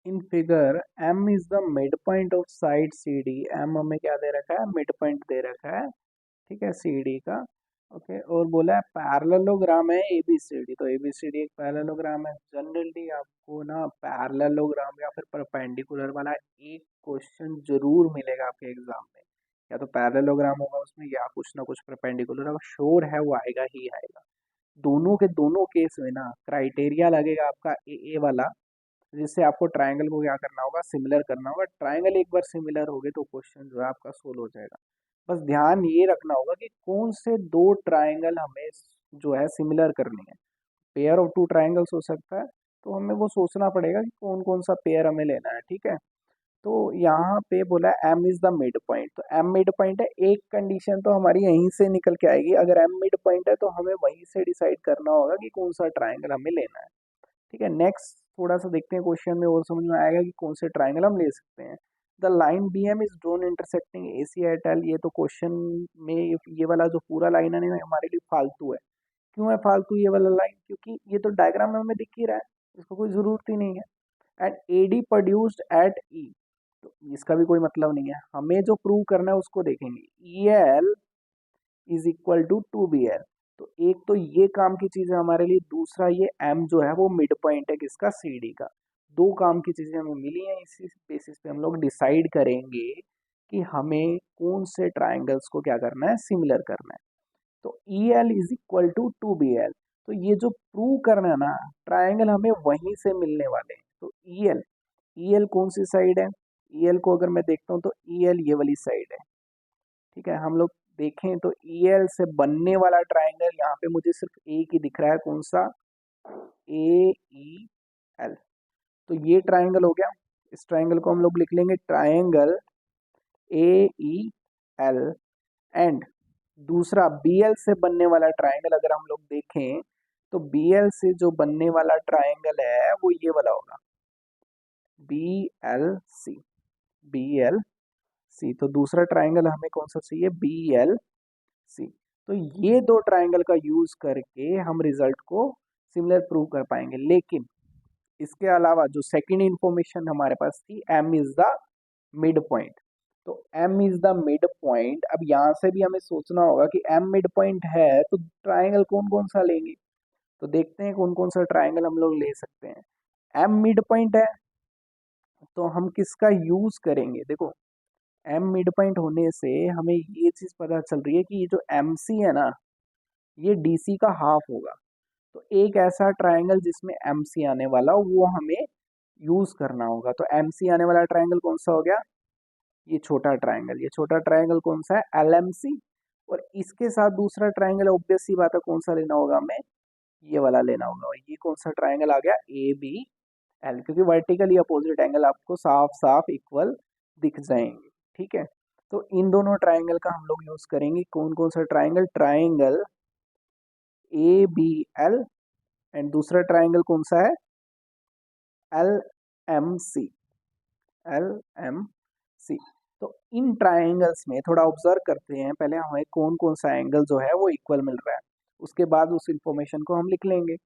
In figure M is the mid point of side C D. M हमें क्या दे रखा है, मिड पॉइंट दे रखा है, ठीक है, सी डी का। ओके, और बोला है पैरेललोग्राम है एबीसीडी, तो एबीसीडी एक पैरेललोग्राम है। जनरली आपको ना पैरेललोग्राम या फिर परपेंडिकुलर वाला एक क्वेश्चन जरूर मिलेगा आपके एग्जाम में, या तो पैरेललोग्राम होगा उसमें या कुछ ना कुछ परपेंडिकुलर, अगर श्योर है वो आएगा ही आएगा। दोनों के दोनों केस में ना क्राइटेरिया लगेगा आपका ए वाला, जिससे आपको ट्राइंगल को क्या करना होगा, सिमिलर करना होगा। ट्राइंगल एक बार सिमिलर हो गए तो क्वेश्चन जो है आपका सोल्व हो जाएगा। बस ध्यान ये रखना होगा कि कौन से दो ट्राइंगल हमें जो है सिमिलर करनी है। पेयर ऑफ टू ट्राइंगल्स हो सकता है, तो हमें वो सोचना पड़ेगा कि कौन कौन सा पेयर हमें लेना है, ठीक है। तो यहाँ पे बोला M is the mid point, तो एम मिड पॉइंट है। एक कंडीशन तो हमारी यहीं से निकल के आएगी, अगर एम मिड पॉइंट है तो हमें वहीं से डिसाइड करना होगा कि कौन सा ट्राइंगल हमें लेना है, ठीक है। नेक्स्ट थोड़ा सा देखते हैं क्वेश्चन में, और समझ में आएगा कि कौन से ट्राइंगल हम ले सकते हैं। The line B M is drawn intersecting A C at L. ये तो क्वेश्चन में ये वाला जो पूरा लाइन है ना, हमारे लिए फालतू है। क्यों है फालतू ये वाला लाइन, क्योंकि ये तो डायग्राम में हमें दिख ही रहा है, इसको कोई जरूरत ही नहीं है। And A D produced at E, तो इसका भी कोई मतलब नहीं है। हमें जो प्रूव करना है उसको देखेंगे। E L is equal to two B L, तो एक तो ये काम की चीज है हमारे लिए, दूसरा ये एम जो है वो मिड पॉइंट है किसका, सी डी का। दो काम की चीजें हमें मिली हैं, इसी बेसिस पे हम लोग डिसाइड करेंगे कि हमें कौन से ट्राइंगल्स को क्या करना है, सिमिलर करना है। तो E L is equal to two B L, तो ये जो प्रूव करना है ना, ट्राइंगल हमें वहीं से मिलने वाले हैं। तो ई एल कौन सी साइड है, ई एल को अगर मैं देखता हूँ तो ई एल ये वाली साइड है, ठीक है। हम लोग देखें तो ई एल से बनने वाला ट्राइंगल यहाँ पे मुझे सिर्फ एक ही दिख रहा है, कौन सा, ए ई एल। तो ये ट्राइंगल हो गया, इस ट्राइंगल को हम लोग लिख लेंगे triangle A E L. And दूसरा बी एल से बनने वाला ट्राइंगल अगर हम लोग देखें तो बी एल से जो बनने वाला ट्राइंगल है वो ये वाला होगा, B L C, B L C. तो दूसरा ट्राइंगल हमें कौन सा चाहिए, बी एल सी। तो ये दो ट्राइंगल का यूज करके हम रिजल्ट को सिमिलर प्रूव कर पाएंगे। लेकिन इसके अलावा जो सेकंड इंफॉर्मेशन हमारे पास थी, M is the mid point. तो M is the mid point, अब यहाँ से भी हमें सोचना होगा कि एम मिड पॉइंट है तो ट्राइंगल कौन कौन सा लेंगे। तो देखते हैं कौन कौन सा ट्राइंगल हम लोग ले सकते हैं। एम मिड पॉइंट है तो हम किसका यूज करेंगे, देखो एम मिड पॉइंट होने से हमें ये चीज पता चल रही है कि ये जो एम सी है ना, ये डी सी का हाफ होगा। तो एक ऐसा ट्राइंगल जिसमें एम सी आने वाला हो वो हमें यूज करना होगा। तो एम सी आने वाला ट्राइंगल कौन सा हो गया, ये छोटा ट्राइंगल। ये छोटा ट्राइंगल कौन सा है, एल एम सी। और इसके साथ दूसरा ट्राइंगल ऑब्वियस सी बात है कौन सा लेना होगा हमें, ये वाला लेना होगा। और ये कौन सा ट्राइंगल आ गया, ए बी एल, क्योंकि वर्टिकली अपोजिट एंगल आपको साफ साफ इक्वल दिख जाएंगे, ठीक है। तो इन दोनों ट्राइंगल का हम लोग यूज करेंगे। कौन कौन सा triangle, triangle A B L, and दूसरा ट्राइंगल कौन सा है, L M C, L M C. तो इन ट्राइंगल्स में थोड़ा ऑब्जर्व करते हैं, पहले हमें कौन कौन सा एंगल जो है वो इक्वल मिल रहा है, उसके बाद उस इंफॉर्मेशन को हम लिख लेंगे,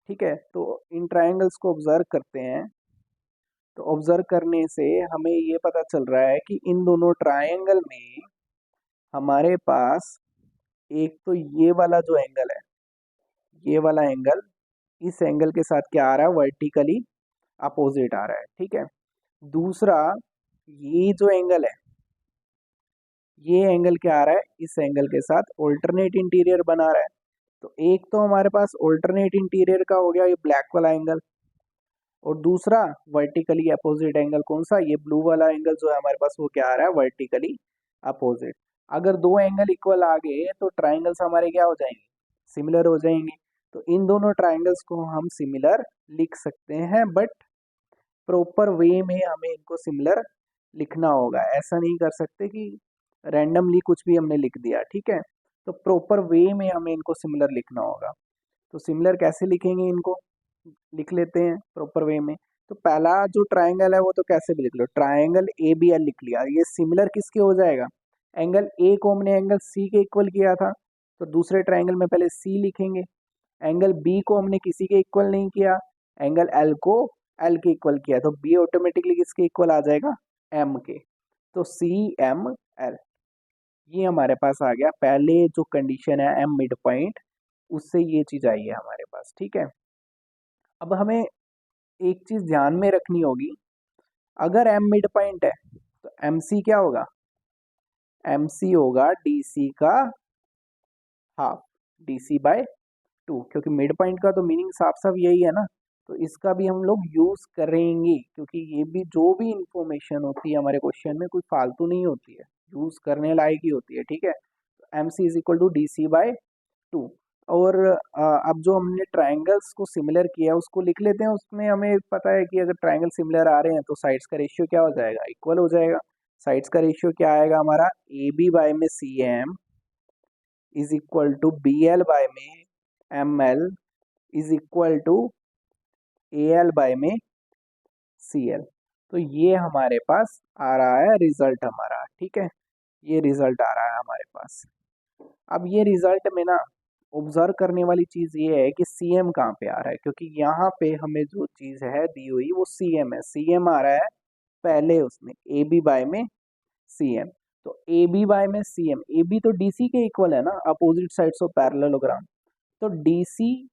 ठीक है। तो इन ट्राइंगल्स को ऑब्जर्व करते हैं, तो ऑब्जर्व करने से हमें ये पता चल रहा है कि इन दोनों ट्राइंगल में हमारे पास एक तो ये वाला जो एंगल है, ये वाला एंगल इस एंगल के साथ क्या आ रहा है, वर्टिकली अपोजिट आ रहा है, ठीक है। दूसरा ये जो एंगल है, ये एंगल क्या आ रहा है, इस एंगल के साथ ऑल्टरनेट इंटीरियर बना रहा है। तो एक तो हमारे पास ऑल्टरनेट इंटीरियर का हो गया ये ब्लैक वाला एंगल, और दूसरा वर्टिकली अपोजिट एंगल कौन सा, ये ब्लू वाला एंगल जो है हमारे पास वो क्या आ रहा है, वर्टिकली अपोजिट। अगर दो एंगल इक्वल आ गए तो ट्राइंगल्स हमारे क्या हो जाएंगे, सिमिलर हो जाएंगे। तो इन दोनों ट्राइंगल्स को हम सिमिलर लिख सकते हैं, बट प्रॉपर वे में हमें इनको सिमिलर लिखना होगा। ऐसा नहीं कर सकते कि रैंडमली कुछ भी हमने लिख दिया, ठीक है। तो प्रॉपर वे में हमें इनको सिमिलर लिखना होगा। तो सिमिलर कैसे लिखेंगे, इनको लिख लेते हैं प्रॉपर वे में। तो पहला जो ट्राइंगल है वो तो कैसे भी लिख लो, ट्राइंगल ए बी एल लिख लिया, ये सिमिलर किसके हो जाएगा, एंगल ए को हमने एंगल सी के इक्वल किया था, तो दूसरे ट्राइंगल में पहले सी लिखेंगे। एंगल बी को हमने किसी के इक्वल नहीं किया, एंगल एल को एल के इक्वल किया है, तो बी ऑटोमेटिकली किसके इक्वल आ जाएगा, एम के। तो सी एम एल, ये हमारे पास आ गया। पहले जो कंडीशन है एम मिड पॉइंट, उससे ये चीज आई है हमारे पास, ठीक है। अब हमें एक चीज ध्यान में रखनी होगी, अगर एम मिड पॉइंट है तो एम सी क्या होगा, एम सी होगा डी सी का half, D C by two, क्योंकि मिड पॉइंट का तो मीनिंग साफ साफ यही है ना। तो इसका भी हम लोग यूज करेंगे, क्योंकि ये भी जो भी इंफॉर्मेशन होती है हमारे क्वेश्चन में कोई फालतू नहीं होती है, यूज करने लायक ही होती है, ठीक है। M C is equal to D C by two. और अब जो हमने ट्राइंगल्स को सिमिलर किया उसको लिख लेते हैं। उसमें हमें पता है कि अगर ट्राइंगल सिमिलर आ रहे हैं तो साइड्स का रेशियो क्या हो जाएगा, इक्वल हो जाएगा। साइड्स का रेशियो क्या आएगा हमारा, ए बी बाय में C M is equal to B L by में M L is equal to A L by में सी एल। तो ये हमारे पास आ रहा है रिजल्ट हमारा, ठीक है। ये रिजल्ट आ रहा है हमारे पास। अब ये रिजल्ट में ना ऑब्जर्व करने वाली चीज ये है कि सीएम कहाँ पे आ रहा है, क्योंकि यहाँ पे हमें जो चीज है दी हुई वो सीएम है। सीएम आ रहा है पहले उसमें ए बी बाय में सीएम। तो ए बी बाय में सीएम, ए बी तो डीसी के इक्वल है ना, अपोजिट साइड्स ऑफ पैरेललोग्राम। तो डीसी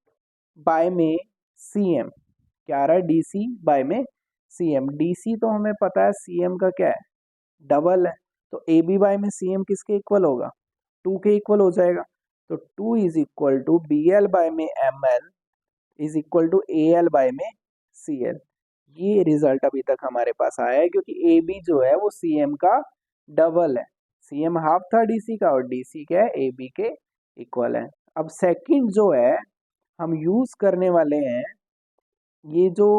बाय में सीएम क्या आ रहा है, डीसी बाय में सीएम। डीसी तो हमें पता है सीएम का क्या है, डबल है। तो ए बी बाय में सीएम किसके इक्वल होगा, टू के इक्वल हो जाएगा। तो two is equal to B L by में M L is equal to A L by में सी एल। ये रिजल्ट अभी तक हमारे पास आया है, क्योंकि ए बी जो है वो सी एम का डबल है। सी एम हाफ था डीसी का, और डीसी क्या है, ए बी के इक्वल है। अब सेकंड जो है हम यूज करने वाले हैं, ये जो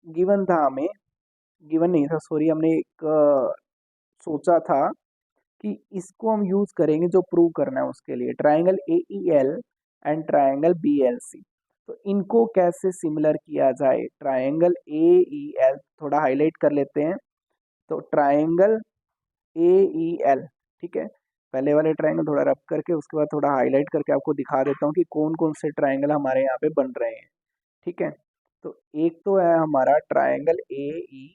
गिवन था हमें, गिवन नहीं था सॉरी, हमने एक सोचा था कि इसको हम यूज करेंगे जो प्रूव करना है उसके लिए, triangle A E L and triangle B L C. तो इनको कैसे सिमिलर किया जाए, ट्राइंगल ए ई एल थोड़ा हाईलाइट कर लेते हैं। तो ट्राइंगल ए ई एल, ठीक है, पहले वाले ट्राइंगल थोड़ा रब करके उसके बाद थोड़ा हाईलाइट करके आपको दिखा देता हूँ कि कौन कौन से ट्राइंगल हमारे यहाँ पे बन रहे हैं, ठीक है। तो एक तो है हमारा ट्राइंगल ए ई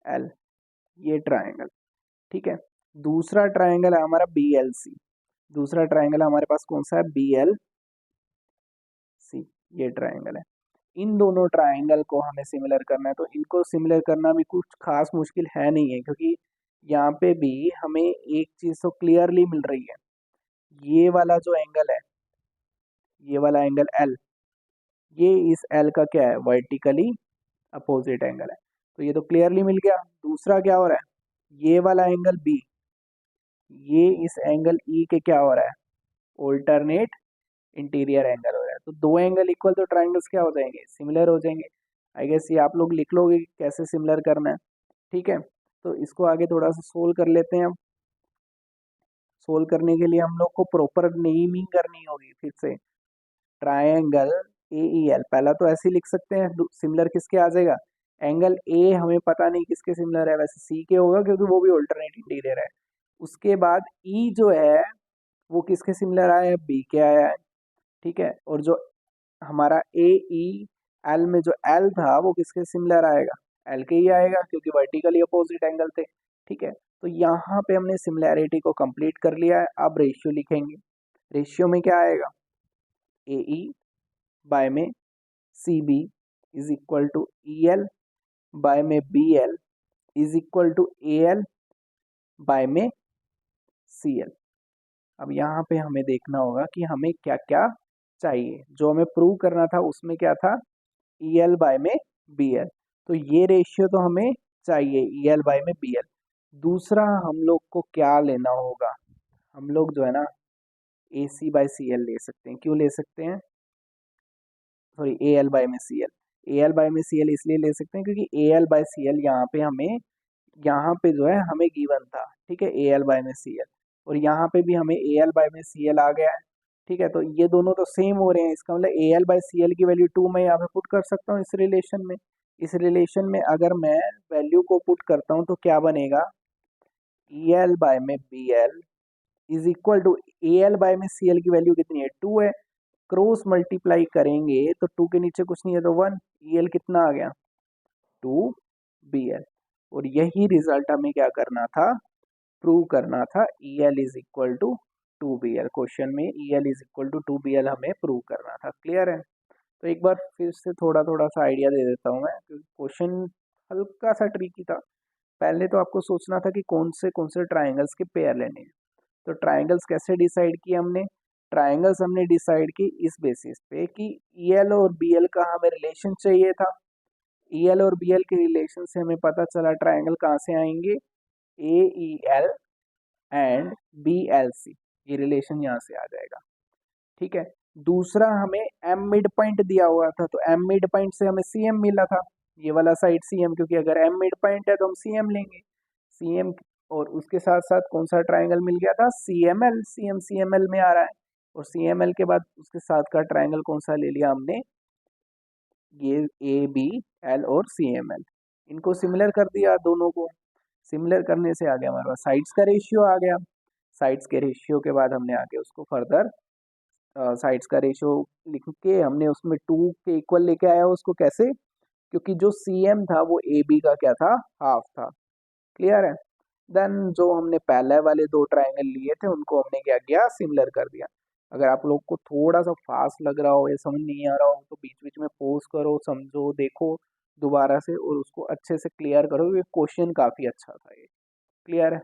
एल, ये ट्राइंगल, ठीक है। दूसरा ट्राइंगल है हमारा बी एल सी। दूसरा ट्राइंगल हमारे पास कौन सा है, बी एल सी, ये ट्राइंगल है। इन दोनों ट्राइंगल को हमें सिमिलर करना है, तो इनको सिमिलर करना भी कुछ खास मुश्किल है नहीं है, क्योंकि यहाँ पे भी हमें एक चीज तो क्लियरली मिल रही है, ये वाला जो एंगल है, ये वाला एंगल एल, ये इस एल का क्या है, वर्टिकली अपोजिट एंगल है। तो ये तो क्लियरली मिल गया। दूसरा क्या हो रहा है, ये वाला एंगल बी, ये इस एंगल ई के क्या हो रहा है, ऑल्टरनेट इंटीरियर एंगल हो रहा है। तो दो एंगल इक्वल तो ट्राइंगल्स क्या हो जाएंगे, सिमिलर हो जाएंगे। आई गेस ये आप लोग लिख लोगे कि कैसे सिमिलर करना है, ठीक है। तो इसको आगे थोड़ा सा सोल्व कर लेते हैं। अब सोल्व करने के लिए हम लोग को प्रॉपर नेमिंग करनी होगी फिर से। ट्राइंगल ए ई एल, पहला तो ऐसे ही लिख सकते हैं, सिमिलर किसके आ जाएगा, एंगल ए हमें पता नहीं किसके सिमिलर है, वैसे सी के होगा क्योंकि वो भी ऑल्टरनेट इंटीरियर है। उसके बाद ई जो है वो किसके सिमिलर आया है, बी के आया है, ठीक है। और जो हमारा ए ई एल में जो एल था वो किसके सिमिलर आएगा, एल के ही आएगा, क्योंकि वर्टिकली अपोजिट एंगल थे, ठीक है। तो यहाँ पे हमने सिमिलैरिटी को कंप्लीट कर लिया है। अब रेशियो लिखेंगे। रेशियो में क्या आएगा, ए ई बाय में C B is equal to E L by में B L is equal to A L by में सी एल। अब यहाँ पे हमें देखना होगा कि हमें क्या क्या चाहिए। जो हमें प्रूव करना था उसमें क्या था, ई एल बाय में बी एल। तो ये रेशियो तो हमें चाहिए, ई एल बाय में बी एल। दूसरा हम लोग को क्या लेना होगा, हम लोग जो है ना ए सी बाय सी एल ले सकते हैं। क्यों ले सकते हैं, सॉरी ए एल बाय में C L. A L by में सी एल इसलिए ले सकते हैं क्योंकि A L by C L यहाँ पे हमें, यहाँ पे जो है हमें गिवन था, ठीक है, ए एल बाय में सी एल। और यहाँ पे भी हमें ए एल बाय में सी एल आ गया है, ठीक है। तो ये दोनों तो सेम हो रहे हैं, इसका मतलब A L by C L की वैल्यू 2 मैं यहाँ पे पुट कर सकता हूँ इस रिलेशन में। इस रिलेशन में अगर मैं वैल्यू को पुट करता हूँ तो क्या बनेगा, ई एल बाय में B L is equal to, A L by में सी एल की वैल्यू कितनी है, 2 है। क्रॉस मल्टीप्लाई करेंगे तो 2 के नीचे कुछ नहीं है तो 1, EL कितना आ गया 2BL। और यही रिजल्ट हमें क्या करना था, प्रूव करना था, EL is equal to 2BL। Question में EL is equal to 2BL हमें प्रूव करना था। क्लियर है? तो एक बार फिर से थोड़ा थोड़ा सा आइडिया दे देता हूँ मैं, क्योंकि क्वेश्चन हल्का सा ट्रिकी था। पहले तो आपको सोचना था कि कौन से ट्राइंगल्स के पेयर लेने हैं। तो ट्राइंगल्स कैसे डिसाइड किए हमने, ट्राइंगल्स हमने डिसाइड की इस बेसिस पे कि EL और BL का हमें रिलेशन चाहिए था। EL और BL के रिलेशन से हमें पता चला ट्राइंगल कहाँ से आएंगे, AEL एंड BLC, ये रिलेशन यहाँ से आ जाएगा। ठीक है, दूसरा हमें M मिड पॉइंट दिया हुआ था, तो M मिड पॉइंट से हमें CM मिला था, ये वाला साइड CM, क्योंकि अगर M मिड पॉइंट है तो हम CM लेंगे, CM। और उसके साथ साथ कौन सा ट्राइंगल मिल गया था, CML, CM CML में आ रहा है। और CML के बाद उसके साथ का ट्राइंगल कौन सा ले लिया हमने, ये ABL और CML, इनको सिमिलर कर दिया दोनों को। सिमिलर करने से आ गया हमारे पास साइड्स का रेशियो आ गया। साइड्स के रेशियो के बाद हमने आगे उसको फर्दर साइड्स का रेशियो लिख के हमने उसमें 2 के इक्वल लेके आया उसको। कैसे, क्योंकि जो CM था वो AB का क्या था, हाफ था। क्लियर है? देन जो हमने पहले वाले दो ट्राइंगल लिए थे उनको हमने क्या किया, सिमिलर कर दिया। अगर आप लोग को थोड़ा सा फास्ट लग रहा हो या समझ नहीं आ रहा हो तो बीच बीच में पॉज करो, समझो, देखो दोबारा से, और उसको अच्छे से क्लियर करो। ये क्वेश्चन काफी अच्छा था ये। क्लियर है?